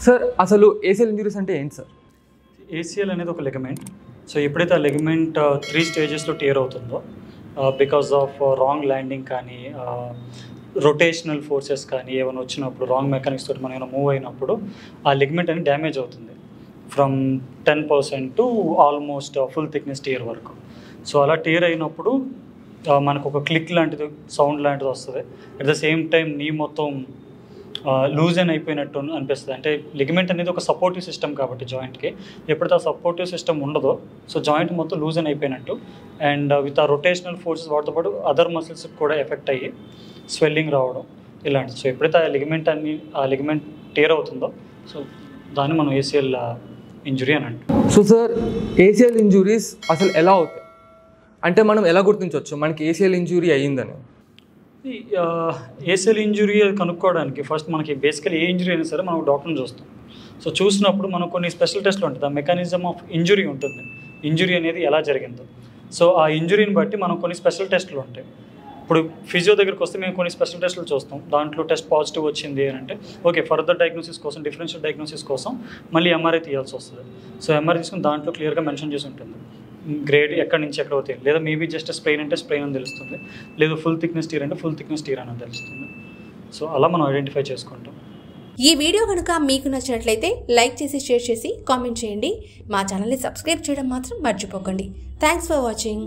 Sir అసలు ACL injuries అంటే ఏంటి సార్? ఏసీఎల్ అనేది ఒక లెగమెంట్. సో ఎప్పుడైతే ఆ లెగమెంట్ 3 స్టేజెస్లో టియర్ అవుతుందో బికాస్ ఆఫ్ రాంగ్ ల్యాండింగ్ కానీ రొటేషనల్ ఫోర్సెస్ కానీ ఏమైనా వచ్చినప్పుడు రాంగ్ మెకానిక్స్ తోటి మనం ఏమైనా మూవ్ అయినప్పుడు ఆ లెగమెంట్ అనేది డ్యామేజ్ అవుతుంది from 10% to almost full thickness tear వరకు. సో అలా టియర్ అయినప్పుడు మనకు ఒక క్లిక్ లాంటిది సౌండ్ లాంటిది వస్తుంది. అట్ ద సేమ్ టైం నీ మొత్తం లూజ్ అయిపోయినట్టు అనిపిస్తుంది. అంటే లిగమెంట్ అనేది ఒక సపోర్టివ్ సిస్టమ్ కాబట్టి జాయింట్కి ఎప్పుడైతే ఆ సపోర్టివ్ సిస్టమ్ ఉండదో సో జాయింట్ మొత్తం లూజ్ అయిపోయినట్టు అండ్ విత్ ఆ రొటేషనల్ ఫోర్సెస్ వాటితో పాటు అదర్ మసిల్స్ కూడా ఎఫెక్ట్ అయ్యి స్వెల్లింగ్ రావడం ఇలాంటిది. సో ఎప్పుడైతే ఆ లిగమెంట్ టియర్ అవుతుందో సో దాన్ని మనం ఏసీఎల్ ఇంజురీ అని అంటాం. సో సార్ ఏసీఎల్ ఇంజురీస్ అసలు ఎలా అవుతాయి అంటే మనం ఎలా గుర్తించవచ్చు మనకి ఏసీఎల్ ఇంజురీ అయ్యిందని? ఏసీఎల్ ఇంజురీ కనుక్కోవడానికి ఫస్ట్ మనకి బేసికలీ ఏ ఇంజురీ అయినా సరే మనం డాక్టర్ని చూస్తాం. సో చూసినప్పుడు మనకు కొన్ని స్పెషల్ టెస్ట్లు ఉంటుంది. ఆ మెకానిజం ఆఫ్ ఇంజురీ ఉంటుంది, ఇంజురీ అనేది ఎలా జరిగిందో. సో ఆ ఇంజురీని బట్టి మనం కొన్ని స్పెషల్ టెస్టులు ఉంటాయి. ఇప్పుడు ఫిజియో దగ్గరికి వస్తే మేము కొన్ని స్పెషల్ టెస్టులు చూస్తాం. దాంట్లో టెస్ట్ పాజిటివ్ వచ్చింది అని అంటే ఓకే ఫర్దర్ డయాగ్నోసిస్ కోసం డిఫరెన్షియల్ డయాగ్నోసిస్ కోసం మళ్ళీ ఎంఆర్ఐ తీయాల్సి వస్తుంది. సో ఎంఆర్ఐ తీసుకుని దాంట్లో క్లియర్గా మెన్షన్ చేసి ఉంటుంది గ్రేడ్ ఎక్కడి నుంచి ఎక్కడ అవుతాయి. లేదా మేబీ జస్ట్ స్ప్రెయిన్ అంటే స్ప్రెయిన్ అని తెలుస్తుంది, లేదా ఫుల్ థిక్నెస్ టీర్ అంటే ఫుల్ థిక్నెస్ టీర్ అని తెలుస్తుంది. సో అలా మనం ఐడెంటిఫై చేసుకుంటాం. ఈ వీడియో కనుక మీకు నచ్చినట్లయితే లైక్ చేసి షేర్ చేసి కామెంట్ చేయండి. మా ఛానల్ని సబ్స్క్రైబ్ చేయడం మాత్రం మర్చిపోకండి. Thanks for watching.